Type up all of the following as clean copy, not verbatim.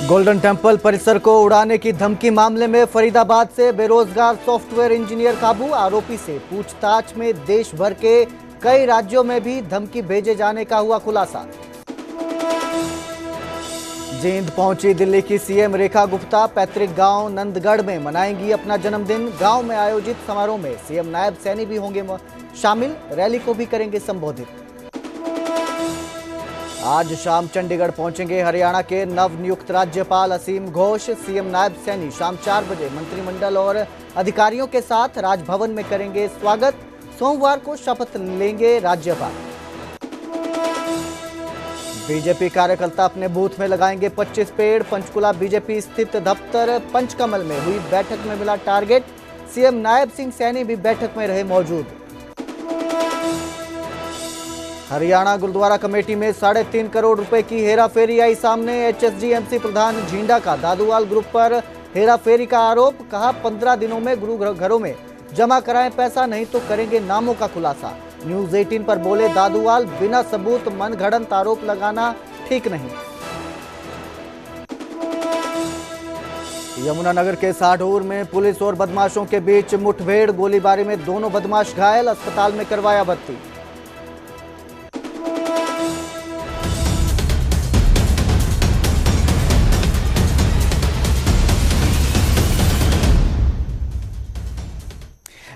Golden temple परिसर को उड़ाने की धमकी मामले में फरीदाबाद से बेरोजगार सॉफ्टवेयर इंजीनियर काबू। आरोपी से पूछताछ में देश भर के कई राज्यों में भी धमकी भेजे जाने का हुआ खुलासा। जींद पहुंची दिल्ली की सीएम रेखा गुप्ता। पैतृक गांव नंदगढ़ में मनाएंगी अपना जन्मदिन। गांव में आयोजित समारोह में सीएम नायब सैनी भी होंगे शामिल। रैली को भी करेंगे संबोधित। आज शाम चंडीगढ़ पहुंचेंगे हरियाणा के नवनियुक्त राज्यपाल असीम घोष। सीएम नायब सैनी शाम 4 बजे मंत्रिमंडल और अधिकारियों के साथ राजभवन में करेंगे स्वागत। सोमवार को शपथ लेंगे राज्यपाल। बीजेपी कार्यकर्ता अपने बूथ में लगाएंगे 25 पेड़। पंचकुला बीजेपी स्थित दफ्तर पंचकमल में हुई बैठक में मिला टारगेट। सीएम नायब सिंह सैनी भी बैठक में रहे मौजूद। हरियाणा गुरुद्वारा कमेटी में 3.5 करोड़ रुपए की हेराफेरी आई सामने। एचएसजीएमसी प्रधान झींडा का दादूवाल ग्रुप पर हेराफेरी का आरोप। कहा 15 दिनों में गुरु घरों में जमा कराएं पैसा, नहीं तो करेंगे नामों का खुलासा। न्यूज 18 पर बोले दादूवाल, बिना सबूत मनगढ़ंत आरोप लगाना ठीक नहीं। यमुनानगर के साढ़ूर में पुलिस और बदमाशों के बीच मुठभेड़। गोलीबारी में दोनों बदमाश घायल, अस्पताल में करवाया भर्ती।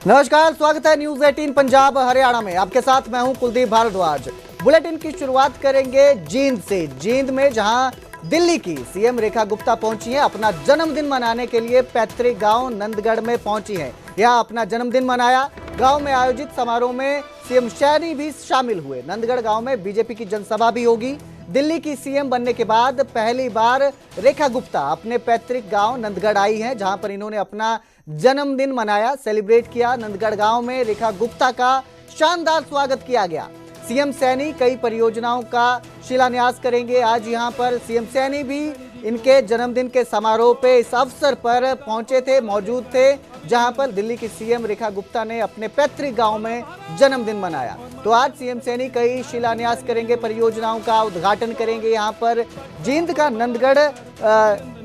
नमस्कार, स्वागत है न्यूज 18 पंजाब हरियाणा में। आपके साथ मैं हूं कुलदीप भारद्वाज। बुलेटिन की शुरुआत करेंगे जींद से। जींद में जहां दिल्ली की सीएम रेखा गुप्ता पहुंची हैं, अपना जन्मदिन मनाने के लिए पैतृक गांव नंदगढ़ में पहुंची हैं। यहां अपना जन्मदिन मनाया। गांव में आयोजित समारोह में सीएम सैनी भी शामिल हुए। नंदगढ़ गांव में बीजेपी की जनसभा भी होगी। दिल्ली की सीएम बनने के बाद पहली बार रेखा गुप्ता अपने पैतृक गांव नंदगढ़ आई हैं, जहां पर इन्होंने अपना जन्मदिन मनाया, सेलिब्रेट किया। नंदगढ़ गांव में रेखा गुप्ता का शानदार स्वागत किया गया। सीएम सैनी कई परियोजनाओं का शिलान्यास करेंगे। आज यहां पर सीएम सैनी भी इनके जन्मदिन के समारोह पे इस अवसर पर पहुंचे थे, मौजूद थे, जहां पर दिल्ली की सीएम रेखा गुप्ता ने अपने पैतृक गांव में जन्मदिन मनाया। तो आज सीएम सैनी कई शिलान्यास करेंगे, परियोजनाओं का उद्घाटन करेंगे। यहाँ पर जींद का नंदगढ़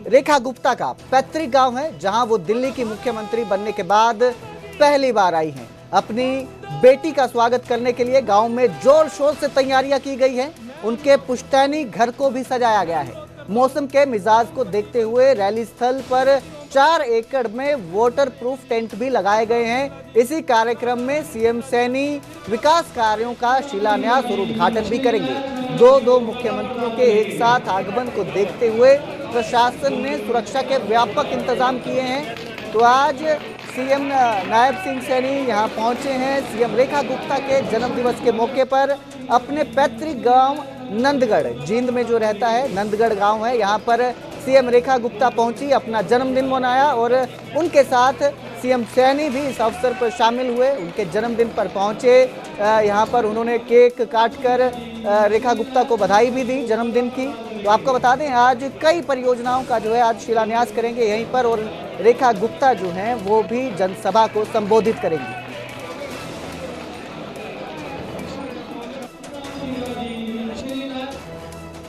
रेखा गुप्ता का पैतृक गांव है, जहां वो दिल्ली की मुख्यमंत्री बनने के बाद पहली बार आई हैं। अपनी बेटी का स्वागत करने के लिए गांव में जोर शोर से तैयारियां की गई हैं। उनके पुश्तैनी घर को भी सजाया गया है। मौसम के मिजाज को देखते हुए रैली स्थल पर 4 एकड़ में वाटर प्रूफ टेंट भी लगाए गए हैं। इसी कार्यक्रम में सीएम सैनी विकास कार्यों का शिलान्यास और उद्घाटन भी करेंगे। दो मुख्यमंत्रियों के एक साथ आगमन को देखते हुए प्रशासन ने सुरक्षा के व्यापक इंतजाम किए हैं। तो आज सीएम नायब सिंह सैनी यहाँ पहुंचे हैं सीएम रेखा गुप्ता के जन्मदिवस के मौके पर। अपने पैतृक गांव नंदगढ़, जींद में जो रहता है नंदगढ़ गांव है, यहाँ पर सीएम रेखा गुप्ता पहुंची, अपना जन्मदिन मनाया और उनके साथ सीएम सैनी भी इस अवसर पर शामिल हुए। उनके जन्मदिन पर पहुंचे। यहाँ पर उन्होंने केक काटकर रेखा गुप्ता को बधाई भी दी जन्मदिन की। तो आपको बता दें, आज कई परियोजनाओं का जो है आज शिलान्यास करेंगे यहीं पर, और रेखा गुप्ता जो हैं वो भी जनसभा को संबोधित करेंगी।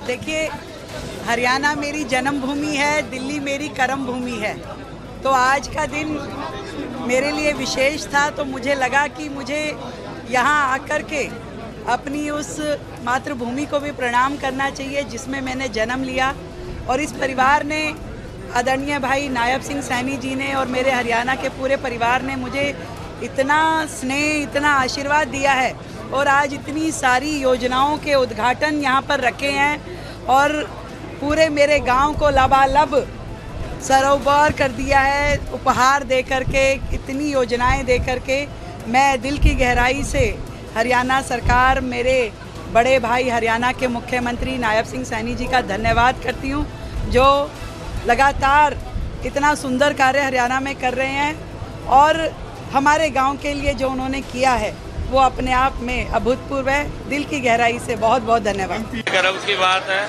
देखिए, हरियाणा मेरी जन्मभूमि है, दिल्ली मेरी कर्म भूमि है। तो आज का दिन मेरे लिए विशेष था। तो मुझे लगा कि मुझे यहाँ आकर के अपनी उस मातृभूमि को भी प्रणाम करना चाहिए जिसमें मैंने जन्म लिया। और इस परिवार ने, आदरणीय भाई नायब सिंह सैनी जी ने और मेरे हरियाणा के पूरे परिवार ने मुझे इतना स्नेह, इतना आशीर्वाद दिया है और आज इतनी सारी योजनाओं के उद्घाटन यहाँ पर रखे हैं और पूरे मेरे गांव को लबालब सरोवर कर दिया है उपहार दे करके, इतनी योजनाएं दे करके। मैं दिल की गहराई से हरियाणा सरकार, मेरे बड़े भाई हरियाणा के मुख्यमंत्री नायब सिंह सैनी जी का धन्यवाद करती हूँ, जो लगातार इतना सुंदर कार्य हरियाणा में कर रहे हैं और हमारे गांव के लिए जो उन्होंने किया है वो अपने आप में अभूतपूर्व है। दिल की गहराई से बहुत बहुत धन्यवाद। गर्व की बात है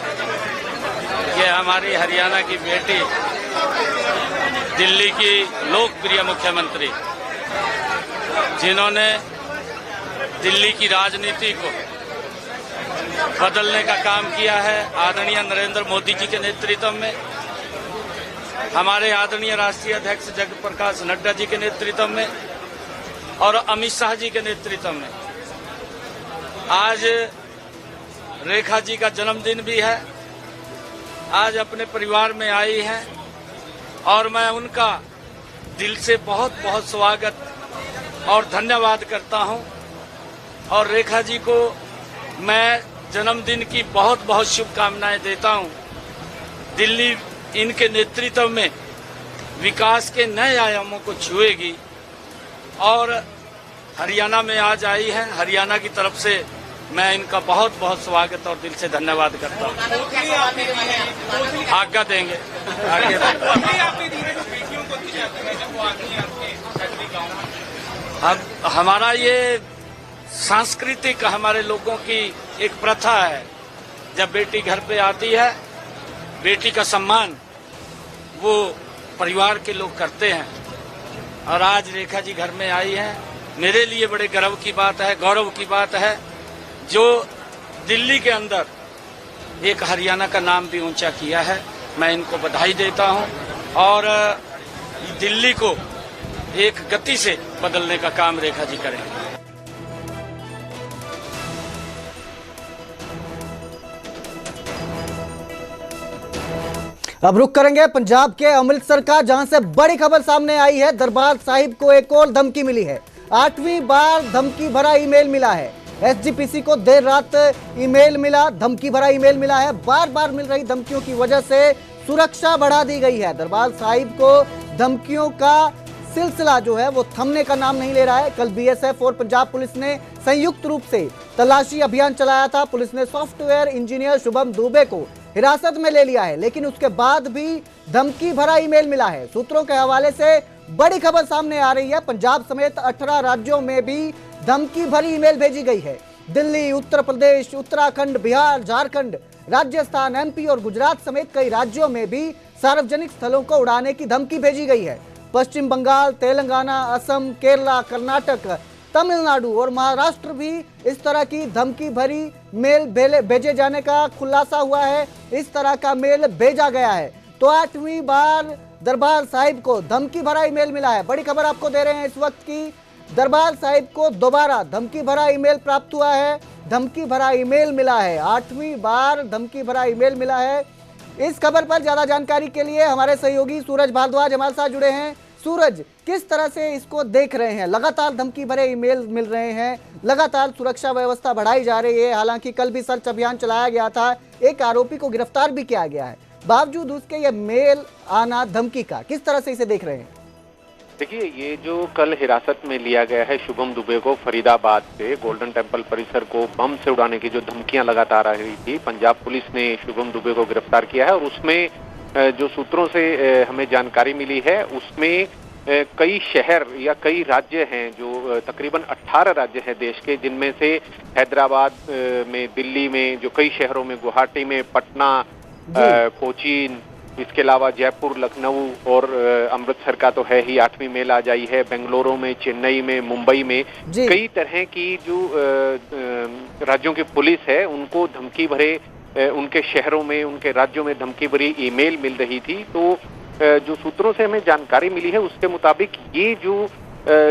कि हमारी हरियाणा की बेटी, दिल्ली की लोकप्रिय मुख्यमंत्री, जिन्होंने दिल्ली की राजनीति को बदलने का काम किया है, आदरणीय नरेंद्र मोदी जी के नेतृत्व में हमारे आदरणीय राष्ट्रीय अध्यक्ष जगत प्रकाश नड्डा जी के नेतृत्व में और अमित शाह जी के नेतृत्व में आज रेखा जी का जन्मदिन भी है। आज अपने परिवार में आई हैं और मैं उनका दिल से बहुत बहुत स्वागत और धन्यवाद करता हूं और रेखा जी को मैं जन्मदिन की बहुत बहुत शुभकामनाएं देता हूं। दिल्ली इनके नेतृत्व में विकास के नए आयामों को छुएगी और हरियाणा में आज आई है। हरियाणा की तरफ से मैं इनका बहुत बहुत स्वागत और दिल से धन्यवाद करता हूँ। आज्ञा देंगे, अब हमारा ये सांस्कृतिक हमारे लोगों की एक प्रथा है। जब बेटी घर पे आती है, बेटी का सम्मान वो परिवार के लोग करते हैं और आज रेखा जी घर में आई हैं। मेरे लिए बड़े गर्व की बात है, गौरव की बात है जो दिल्ली के अंदर एक हरियाणा का नाम भी ऊंचा किया है। मैं इनको बधाई देता हूं और दिल्ली को एक गति से बदलने का काम रेखा जी करेंगे। अब रुक करेंगे पंजाब के अमृतसर का, जहां से बड़ी खबर सामने आई है। दरबार साहिब को एक और धमकी मिली है। 8वीं बार धमकी भरा ईमेल मिला है। एसजीपीसी को देर रात ईमेल मिला, धमकी भरा ईमेल मिला है। बार बार मिल रही धमकियों की वजह से सुरक्षा बढ़ा दी गई है। दरबार साहिब को धमकियों का सिलसिला जो है वो थमने का नाम नहीं ले रहा है। कल बीएसएफ और पंजाब पुलिस ने संयुक्त रूप से तलाशी अभियान चलाया था। पुलिस ने सॉफ्टवेयर इंजीनियर शुभम दुबे को हिरासत में ले लिया है, लेकिन उसके बाद भी धमकी भरा ईमेल मिला है। सूत्रों के हवाले से बड़ी खबर सामने आ रही है। पंजाब समेत 18 राज्यों में भी धमकी भरी ईमेल भेजी गई है। दिल्ली, उत्तर प्रदेश, उत्तराखंड, बिहार, झारखंड, राजस्थान, एमपी और गुजरात समेत कई राज्यों में भी सार्वजनिक स्थलों को उड़ाने की धमकी भेजी गई है। पश्चिम बंगाल, तेलंगाना, असम, केरला, कर्नाटक, तमिलनाडु और महाराष्ट्र भी इस तरह की धमकी भरी मेल भेजे जाने का खुलासा हुआ है। इस तरह का मेल भेजा गया है। तो 8वीं बार दरबार साहिब को धमकी भरा ईमेल मिला है। बड़ी खबर आपको दे रहे हैं इस वक्त की दरबार साहिब को दोबारा धमकी भरा ईमेल प्राप्त हुआ है। धमकी भरा ईमेल मिला है। 8वीं बार धमकी भरा ईमेल मिला है। इस खबर पर ज्यादा जानकारी के लिए हमारे सहयोगी सूरज भारद्वाज हमारे साथ जुड़े हैं। सूरज, किस तरह से इसको देख रहे हैं? लगातार धमकी भरे ईमेल मिल रहे हैं, लगातार सुरक्षा व्यवस्था बढ़ाई जा रही है। हालांकि कल भी सर्च अभियान चलाया गया था, एक आरोपी को गिरफ्तार भी किया गया है। बावजूद उसके ये मेल आना धमकी का, किस तरह से इसे देख रहे हैं? देखिए, ये जो कल हिरासत में लिया गया है शुभम दुबे को फरीदाबाद से, गोल्डन टेम्पल परिसर को बम से उड़ाने की जो धमकियां लगातार आ रही थी, पंजाब पुलिस ने शुभम दुबे को गिरफ्तार किया है और उसमें जो सूत्रों से हमें जानकारी मिली है उसमें कई शहर या कई राज्य हैं, जो तकरीबन 18 राज्य हैं देश के, जिनमें से हैदराबाद में, दिल्ली में, जो कई शहरों में, गुवाहाटी में, पटना, कोचीन, इसके अलावा जयपुर, लखनऊ और अमृतसर का तो है ही, 8वीं मेल आ जाई है। बेंगलुरु में, चेन्नई में, मुंबई में कई तरह की जो राज्यों की पुलिस है उनको धमकी भरे, उनके शहरों में, उनके राज्यों में धमकी भरी ईमेल मिल रही थी। तो जो सूत्रों से हमें जानकारी मिली है उसके मुताबिक ये जो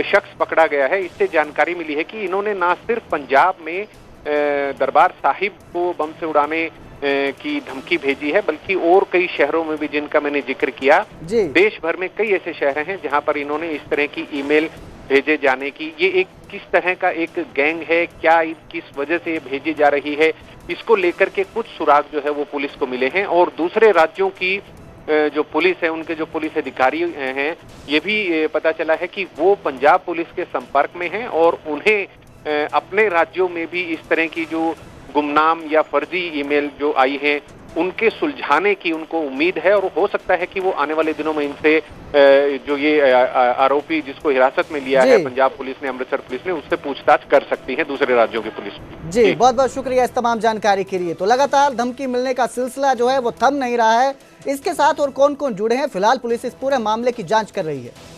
शख्स पकड़ा गया है, इससे जानकारी मिली है कि इन्होंने ना सिर्फ पंजाब में दरबार साहिब को बम से उड़ाने की धमकी भेजी है, बल्कि और कई शहरों में भी, जिनका मैंने जिक्र किया, देश भर में कई ऐसे शहर हैं जहां पर इन्होंने इस तरह की ईमेल भेजे जाने की, ये एक किस तरह का एक गैंग है, क्या किस वजह से ये भेजी जा रही है, इसको लेकर के कुछ सुराग जो है वो पुलिस को मिले हैं। और दूसरे राज्यों की जो पुलिस है, उनके जो पुलिस अधिकारी हैं, ये भी पता चला है कि वो पंजाब पुलिस के संपर्क में हैं और उन्हें अपने राज्यों में भी इस तरह की जो गुमनाम या फर्जी ईमेल जो आई है उनके सुलझाने की उनको उम्मीद है। और हो सकता है कि वो आने वाले दिनों में इनसे जो ये आरोपी जिसको हिरासत में लिया है पंजाब पुलिस ने, अमृतसर पुलिस ने, उससे पूछताछ कर सकती है दूसरे राज्यों की पुलिस। जी बहुत बहुत शुक्रिया इस तमाम जानकारी के लिए। तो लगातार धमकी मिलने का सिलसिला जो है वो थम नहीं रहा है। इसके साथ और कौन कौन जुड़े हैं, फिलहाल पुलिस इस पूरे मामले की जांच कर रही है।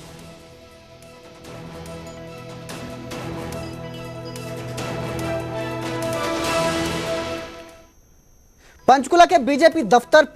पंचकुला के बीजेपी दफ्तर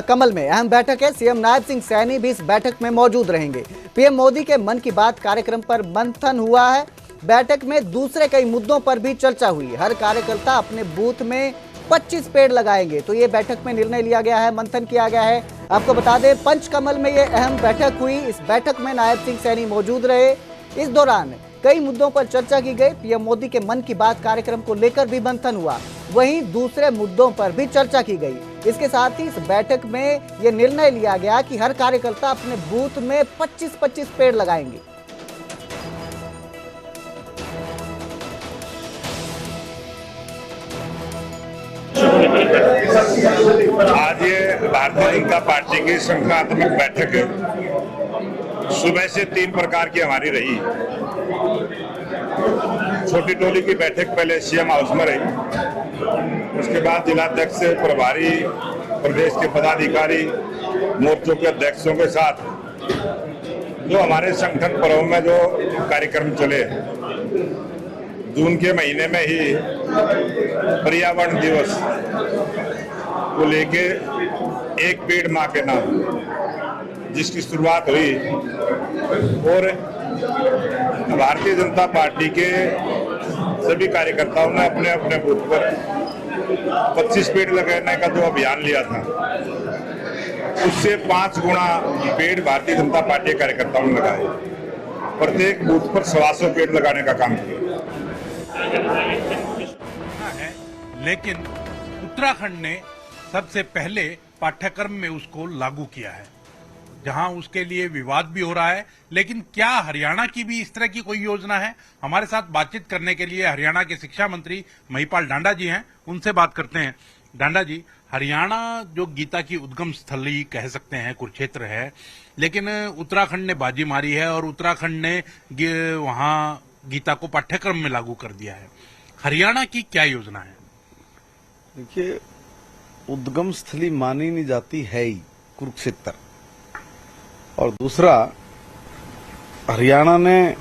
कमल में अहम बैठक है। सीएम नायब सिंह सैनी भी इस बैठक में मौजूद रहेंगे। पीएम मोदी के मन की बात कार्यक्रम पर मंथन हुआ है। बैठक में दूसरे कई मुद्दों पर भी चर्चा हुई। हर कार्यकर्ता अपने बूथ में 25 पेड़ लगाएंगे, तो ये बैठक में निर्णय लिया गया है, मंथन किया गया है। आपको बता दें, पंचकमल में ये अहम बैठक हुई। इस बैठक में नायब सिंह सैनी मौजूद रहे। इस दौरान कई मुद्दों पर चर्चा की गई। पीएम मोदी के मन की बात कार्यक्रम को लेकर भी मंथन हुआ, वहीं दूसरे मुद्दों पर भी चर्चा की गई। इसके साथ ही इस बैठक में यह निर्णय लिया गया कि हर कार्यकर्ता अपने बूथ में 25-25 पेड़ लगाएंगे। आज ये भारतीय जनता पार्टी की संगठनात्मक बैठक है। सुबह से 3 प्रकार की हमारी रही। छोटी टोली की बैठक पहले सीएम हाउस में रही, उसके बाद जिलाध्यक्ष प्रभारी, प्रदेश के पदाधिकारी, मोर्चों के अध्यक्षों के साथ जो हमारे संगठन पर्व में जो कार्यक्रम चले, जून के महीने में ही पर्यावरण दिवस को लेके एक पेड़ मां के नाम, जिसकी शुरुआत हुई और भारतीय जनता पार्टी के सभी कार्यकर्ताओं ने अपने अपने बूथ पर 25 पेड़ लगाने का जो अभियान लिया था, उससे 5 गुना पेड़ भारतीय जनता पार्टी के कार्यकर्ताओं ने लगाए। प्रत्येक बूथ पर 125 पेड़ लगाने का काम किया है। लेकिन उत्तराखंड ने सबसे पहले पाठ्यक्रम में उसको लागू किया है, जहां उसके लिए विवाद भी हो रहा है। लेकिन क्या हरियाणा की भी इस तरह की कोई योजना है? हमारे साथ बातचीत करने के लिए हरियाणा के शिक्षा मंत्री महिपाल ढांडा जी हैं, उनसे बात करते हैं। ढांडा जी, हरियाणा जो गीता की उद्गम स्थली कह सकते हैं, कुरुक्षेत्र है, लेकिन उत्तराखंड ने बाजी मारी है और उत्तराखंड ने वहां गीता को पाठ्यक्रम में लागू कर दिया है। हरियाणा की क्या योजना है? देखिए, उद्गम स्थली मानी नहीं जाती है ही कुरुक्षेत्र। और दूसरा, हरियाणा ने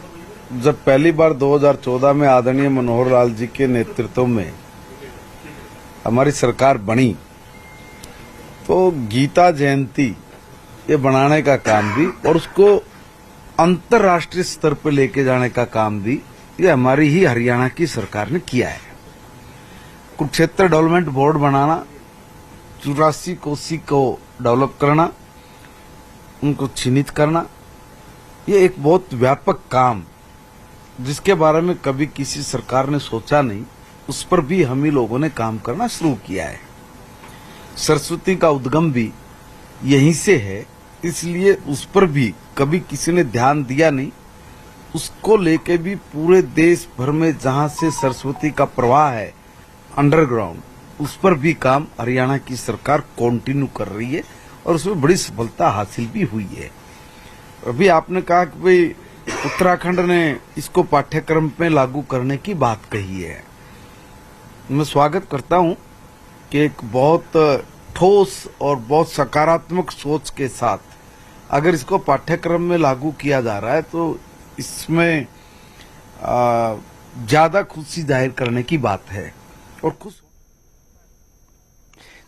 जब पहली बार 2014 में आदरणीय मनोहर लाल जी के नेतृत्व में हमारी सरकार बनी, तो गीता जयंती ये बनाने का काम भी और उसको अंतर्राष्ट्रीय स्तर पर लेके जाने का काम भी ये हमारी ही हरियाणा की सरकार ने किया है। कुरुक्षेत्र डेवलपमेंट बोर्ड बनाना, 84 कोसी को डेवलप करना, उनको चिन्हित करना, ये एक बहुत व्यापक काम जिसके बारे में कभी किसी सरकार ने सोचा नहीं, उस पर भी हम ही लोगों ने काम करना शुरू किया है। सरस्वती का उद्गम भी यहीं से है, इसलिए उस पर भी कभी किसी ने ध्यान दिया नहीं। उसको लेके भी पूरे देश भर में जहां से सरस्वती का प्रवाह है अंडरग्राउंड, उस पर भी काम हरियाणा की सरकार कंटिन्यू कर रही है और उसमें बड़ी सफलता हासिल भी हुई है। अभी आपने कहा कि भाई उत्तराखंड ने इसको पाठ्यक्रम में लागू करने की बात कही है। मैं स्वागत करता हूं कि एक बहुत ठोस और बहुत सकारात्मक सोच के साथ अगर इसको पाठ्यक्रम में लागू किया जा रहा है तो इसमें ज्यादा खुशी जाहिर करने की बात है। और खुश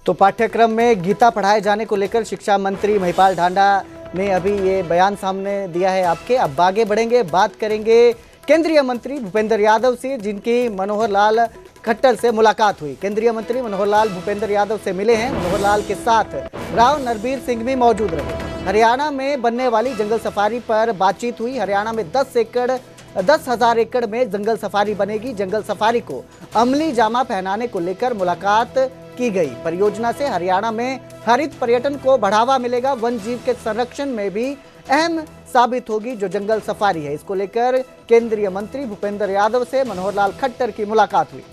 तो पाठ्यक्रम में गीता पढ़ाए जाने को लेकर शिक्षा मंत्री महिपाल ढांडा ने अभी ये बयान सामने दिया है आपके। अब आगे बढ़ेंगे, बात करेंगे केंद्रीय मंत्री भूपेंद्र यादव से, जिनकी मनोहर लाल खट्टर से मुलाकात हुई। केंद्रीय मंत्री मनोहर लाल भूपेंद्र यादव से मिले हैं। मनोहर लाल के साथ राव नरबीर सिंह भी मौजूद रहे। हरियाणा में बनने वाली जंगल सफारी पर बातचीत हुई। हरियाणा में 10,000 एकड़ में जंगल सफारी बनेगी। जंगल सफारी को अमली जामा पहनाने को लेकर मुलाकात की गई। परियोजना से हरियाणा में हरित पर्यटन को बढ़ावा मिलेगा। वन जीव के संरक्षण में भी अहम साबित होगी जो जंगल सफारी है। इसको लेकर केंद्रीय मंत्री भूपेंद्र यादव से मनोहर लाल खट्टर की मुलाकात हुई।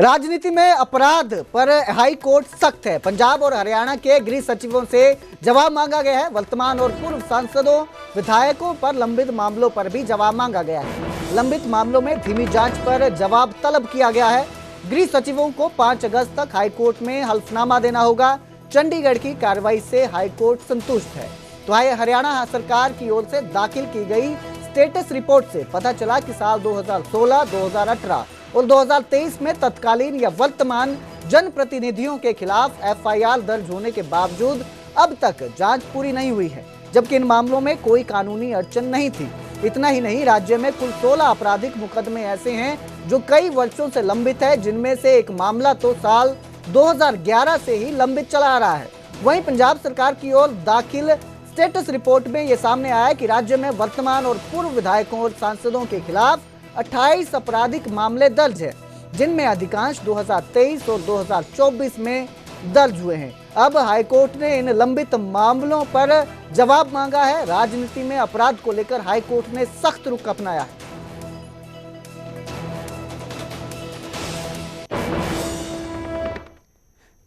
राजनीति में अपराध पर हाई कोर्ट सख्त है। पंजाब और हरियाणा के गृह सचिवों से जवाब मांगा गया है। वर्तमान और पूर्व सांसदों, विधायकों पर लंबित मामलों पर भी जवाब मांगा गया है। लंबित मामलों में धीमी जांच पर जवाब तलब किया गया है। गृह सचिवों को 5 अगस्त तक हाईकोर्ट में हल्फनामा देना होगा। चंडीगढ़ की कार्रवाई से हाईकोर्ट संतुष्ट है। तो हरियाणा सरकार की ओर से दाखिल की गई स्टेटस रिपोर्ट से पता चला कि साल 2016, 2018 और 2023 में तत्कालीन या वर्तमान जनप्रतिनिधियों के खिलाफ एफआईआर दर्ज होने के बावजूद अब तक जांच पूरी नहीं हुई है, जबकि इन मामलों में कोई कानूनी अड़चन नहीं थी। इतना ही नहीं, राज्य में कुल 16 आपराधिक मुकदमे ऐसे हैं जो कई वर्षों से लंबित है, जिनमें से एक मामला तो साल 2011 से ही लंबित चला आ रहा है। वहीं पंजाब सरकार की ओर दाखिल स्टेटस रिपोर्ट में यह सामने आया कि राज्य में वर्तमान और पूर्व विधायकों और सांसदों के खिलाफ 28 आपराधिक मामले दर्ज है, जिनमें अधिकांश 2023 और 2024 में दर्ज हुए हैं। अब हाईकोर्ट ने इन लंबित मामलों पर जवाब मांगा है। राजनीति में अपराध को लेकर हाईकोर्ट ने सख्त रुख अपनाया है।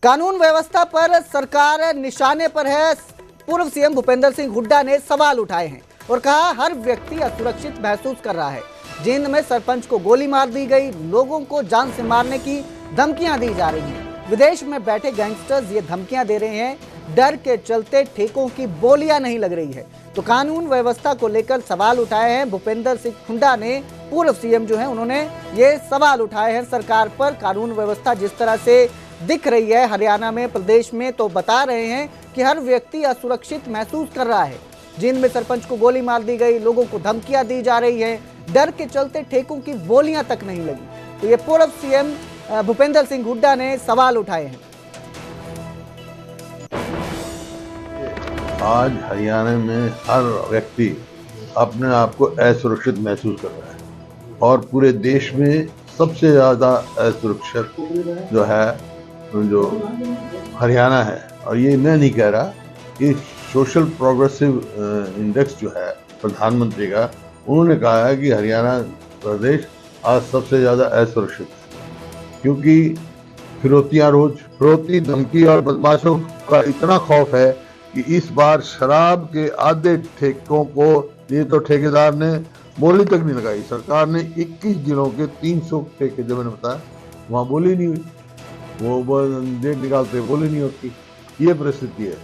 कानून व्यवस्था पर सरकार निशाने पर है। पूर्व सीएम भूपेंद्र सिंह हुड्डा ने सवाल उठाए हैं और कहा हर व्यक्ति असुरक्षित महसूस कर रहा है। जींद में सरपंच को गोली मार दी गई, लोगों को जान से मारने की धमकियां दी जा रही हैं। विदेश में बैठे गैंगस्टर्स ये धमकियां दे रहे हैं, डर के चलते ठेकों की बोलियां नहीं लग रही है। तो कानून व्यवस्था को लेकर सवाल उठाए हैं भूपेंद्र सिंह हुड्डा ने। पूर्व सीएम जो हैं उन्होंने ये सवाल उठाए हैं सरकार पर। कानून व्यवस्था जिस तरह से दिख रही है हरियाणा में, प्रदेश में, तो बता रहे हैं कि हर व्यक्ति असुरक्षित महसूस कर रहा है। जींद में सरपंच को गोली मार दी गई, लोगों को धमकियां दी जा रही है, डर के चलते ठेकों की बोलियां तक नहीं लगी। तो ये पूर्व सीएम भूपेंद्र सिंह हुड्डा ने सवाल उठाए हैं। आज हरियाणा में हर व्यक्ति अपने आप को असुरक्षित महसूस कर रहा है और पूरे देश में सबसे ज्यादा असुरक्षित जो हरियाणा है। और ये मैं नहीं कह रहा, ये सोशल प्रोग्रेसिव इंडेक्स जो है प्रधानमंत्री का, उन्होंने कहा है कि हरियाणा प्रदेश आज सबसे ज्यादा असुरक्षित है, क्योंकि फिरौती, धमकी और बदमाशों का इतना खौफ है कि इस बार शराब के आधे ठेकों को ये तो ठेकेदार ने बोली तक नहीं लगाई। सरकार ने 21 जिलों के 300 ठेके, जो मैंने बताया, वहाँ बोली नहीं हुई, वो डेट निकालते बोली नहीं होती। ये परिस्थिति है।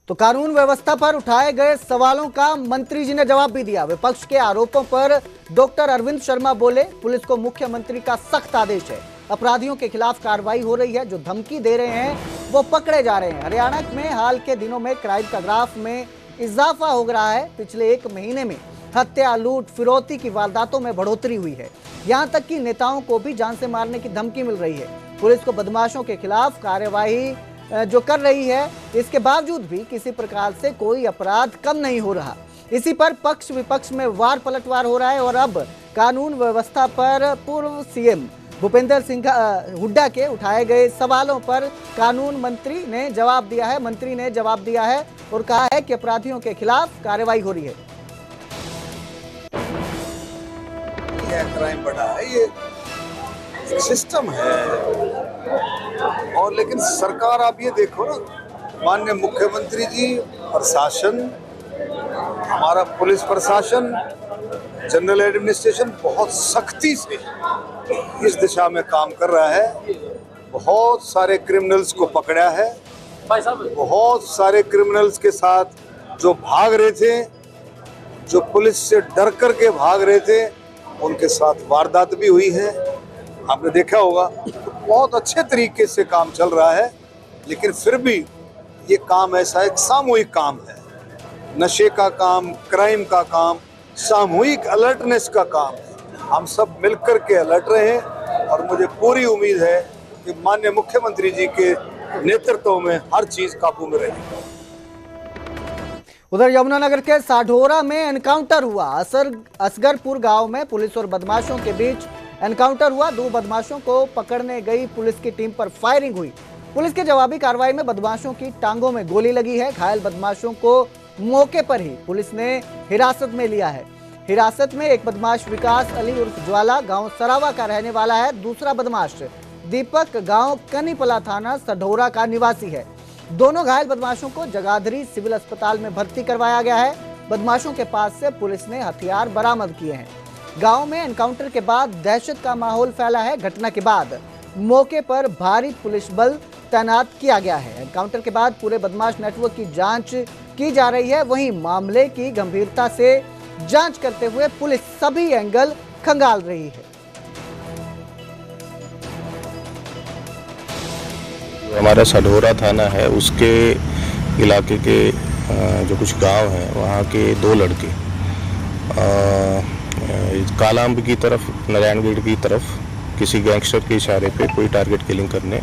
तो कानून व्यवस्था पर उठाए गए सवालों का मंत्री जी ने जवाब भी दिया। विपक्ष के आरोपों पर डॉक्टर अरविंद शर्मा बोले, पुलिस को मुख्यमंत्री का सख्त आदेश है, अपराधियों के खिलाफ कार्रवाई हो रही है, जो धमकी दे रहे हैं वो पकड़े जा रहे हैं। हरियाणा में हाल के दिनों में क्राइम का ग्राफ में इजाफा हो रहा है। पिछले 1 महीने में हत्या, लूट, फिरौती की वारदातों में बढ़ोतरी हुई है। यहाँ तक कि नेताओं को भी जान से मारने की धमकी मिल रही है। पुलिस को बदमाशों के खिलाफ कार्यवाही जो कर रही है, इसके बावजूद भी किसी प्रकार से कोई अपराध कम नहीं हो रहा। इसी पर पक्ष विपक्ष में वार पलटवार हो रहा है और अब कानून व्यवस्था पर पूर्व सीएम भूपेंद्र सिंह हुड्डा के उठाए गए सवालों पर कानून मंत्री ने जवाब दिया है। मंत्री ने जवाब दिया है और कहा है कि अपराधियों के खिलाफ कार्रवाई हो रही है। क्राइम बढ़ा है, ये सिस्टम है। और लेकिन सरकार, आप ये देखो ना, माननीय मुख्यमंत्री जी, प्रशासन, हमारा पुलिस प्रशासन, जनरल एडमिनिस्ट्रेशन बहुत सख्ती से इस दिशा में काम कर रहा है। बहुत सारे क्रिमिनल्स को पकड़ा है। बहुत सारे क्रिमिनल्स के साथ जो भाग रहे थे, जो पुलिस से डर करके भाग रहे थे, उनके साथ वारदात भी हुई है। आपने देखा होगा। तो बहुत अच्छे तरीके से काम चल रहा है, लेकिन फिर भी ये काम ऐसा एक सामूहिक काम है। नशे का काम, क्राइम का काम, सामूहिक अलर्टनेस का काम है। हम सब मिलकर के अलर्ट रहे और मुझे पूरी उम्मीद है कि माननीय मुख्यमंत्री जी के नेतृत्व में हर चीज काबू में रहेगी। उधर यमुनानगर के साढौरा में एनकाउंटर हुआ। असगरपुर गांव में पुलिस और बदमाशों के बीच एनकाउंटर हुआ। 2 बदमाशों को पकड़ने गई पुलिस की टीम पर फायरिंग हुई। पुलिस के जवाबी कार्रवाई में बदमाशों की टांगों में गोली लगी है। घायल बदमाशों को मौके पर ही पुलिस ने हिरासत में लिया है। हिरासत में एक बदमाश विकास अली उर्फ ज्वाला गांव सरावा का रहने वाला है। दूसरा बदमाश दीपक गांव कनीपला थाना सढौरा का निवासी है। दोनों घायल बदमाशों को जगाधरी सिविल अस्पताल में भर्ती करवाया गया है। बदमाशों के पास से पुलिस ने हथियार बरामद किए हैं। गांव में एनकाउंटर के बाद दहशत का माहौल फैला है। घटना के बाद मौके पर भारी पुलिस बल तैनात किया गया है। एनकाउंटर के बाद पूरे बदमाश नेटवर्क की जांच की जा रही है, वहीं मामले की गंभीरता से जांच करते हुए पुलिस सभी एंगल खंगाल रही है। हमारा सढौरा थाना है, उसके इलाके के जो कुछ गांव हैं वहाँ के 2 लड़के कालाअंब की तरफ, नारायणगढ़ की तरफ किसी गैंगस्टर के इशारे पे कोई टारगेट किलिंग करने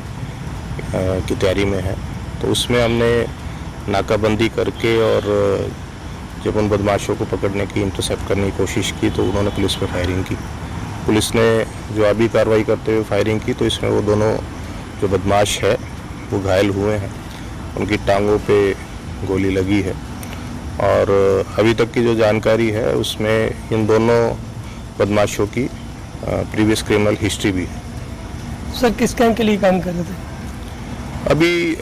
की तैयारी में है। तो उसमें हमने नाकाबंदी करके और जब उन बदमाशों को पकड़ने की, इंटरसेप्ट करने की कोशिश की तो उन्होंने पुलिस पर फायरिंग की। पुलिस ने जवाबी कार्रवाई करते हुए फायरिंग की तो इसमें वो दोनों जो बदमाश है वो घायल हुए हैं, उनकी टांगों पे गोली लगी है और अभी तक की जो जानकारी है उसमें इन दोनों बदमाशों की प्रीवियस क्रिमिनल हिस्ट्री भी है। सर किस काम के लिए काम कर रहे थे? अभी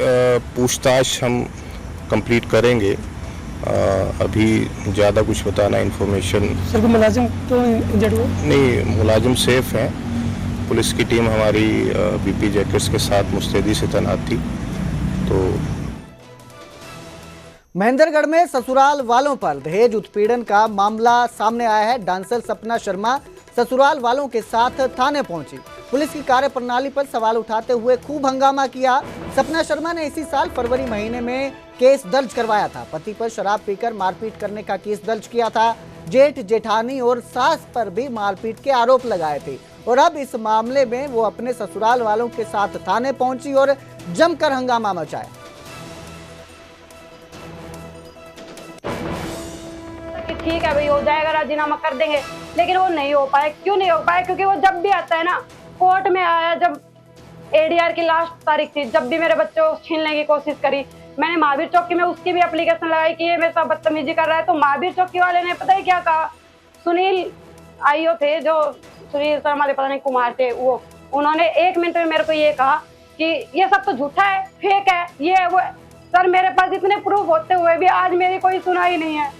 पूछताछ हम कंप्लीट करेंगे, अभी ज़्यादा कुछ बताना इन्फॉर्मेशन। सर को मुलाजिम तो इंजर्ड हुआ? नहीं, मुलाजिम सेफ हैं। पुलिस की टीम हमारी बीपी जैकेट्स के साथ मुस्तैदी से तैनात थी। तो महेंद्रगढ़ में ससुराल वालों पर दहेज उत्पीड़न का मामला सामने आया है। डांसर सपना शर्मा ससुराल वालों के साथ थाने पहुंची। पुलिस की कार्यप्रणाली पर सवाल उठाते हुए खूब हंगामा किया। सपना शर्मा ने इसी साल फरवरी महीने में केस दर्ज करवाया था। पति पर शराब पीकर मारपीट करने का केस दर्ज किया था। जेठ, जेठानी और सास पर भी मारपीट के आरोप लगाए थे और अब इस मामले में वो अपने ससुराल वालों के साथ थाने पहुंची और जमकर हंगामा मचाया। ठीक है भाई, हो जाएगा, राजीनामा कर देंगे, लेकिन वो नहीं हो पाया। क्यों नहीं हो पाया? क्योंकि वो जब भी आता है ना, कोर्ट में आया, जब एडीआर की लास्ट तारीख थी, जब भी मेरे बच्चों को छीनने की कोशिश करी, मैंने महावीर चौकी में उसकी भी एप्लीकेशन लगाई कि ये मेरे साथ बदतमीजी कर रहा है। तो महावीर चौकी वाले ने पता है क्या कहा? सुनील आईओ थे, जो सुनील शर्मा पता नहीं कुमार थे, वो उन्होंने 1 मिनट में मेरे को ये कहा कि ये सब तो झूठा है, फेक है, ये है वो। सर मेरे पास इतने प्रूफ होते हुए भी आज मेरी कोई सुनाई नहीं है।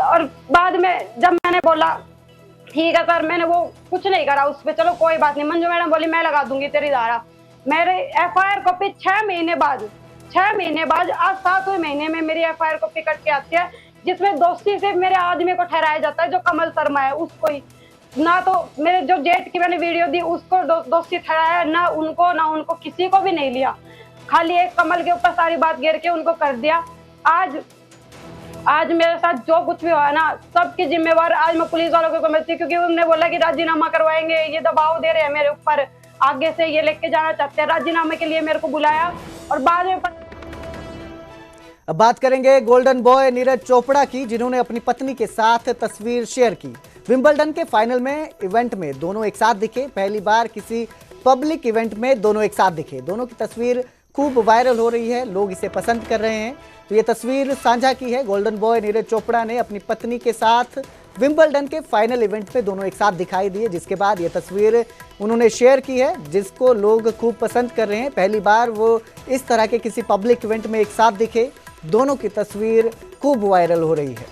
और बाद में जब मैंने बोला ठीक है सर, मैंने वो कुछ नहीं करा उस पर, चलो कोई बात नहीं, मंजू मैडम बोली मैं लगा दूंगी तेरी धारा। मेरे एफआईआर कॉपी 6 महीने बाद आज 7वें महीने में मेरी एफआईआर कॉपी कट के आती है, जिसमें दोषी सिर्फ मेरे आदमी को ठहराया जाता है, जो कमल शर्मा है उसको ही। ना तो मेरे जो जेठ की मैंने वीडियो दी उसको दोषी ठहराया, ना उनको किसी को भी नहीं लिया, खाली एक कमल के ऊपर सारी बात घेर के उनको कर दिया। आज मेरे साथ जो कुछ भी हुआ ना, सबकी जिम्मेवार आज मैं पुलिस वालों को समझती हूँ, क्योंकि उन्होंने बोला कि राजीनामा करवाएंगे, ये दबाव दे रहे हैं मेरे ऊपर, आगे से ये लेके जाना चाहते हैं। राजीनामे के लिए मेरे को बुलाया और बाद में अब बात करेंगे गोल्डन बॉय नीरज चोपड़ा की, जिन्होंने अपनी पत्नी के साथ तस्वीर शेयर की। विंबलडन के फाइनल में इवेंट में दोनों एक साथ दिखे। पहली बार किसी पब्लिक इवेंट में दोनों एक साथ दिखे। दोनों की तस्वीर खूब वायरल हो रही है, लोग इसे पसंद कर रहे हैं। तो ये तस्वीर साझा की है गोल्डन बॉय नीरज चोपड़ा ने अपनी पत्नी के साथ विंबलडन के फाइनल इवेंट में दोनों एक साथ दिखाई दिए, जिसके बाद ये तस्वीर उन्होंने शेयर की है, जिसको लोग खूब पसंद कर रहे हैं। पहली बार वो इस तरह के किसी पब्लिक इवेंट में एक साथ दिखे। दोनों की तस्वीर खूब वायरल हो रही है।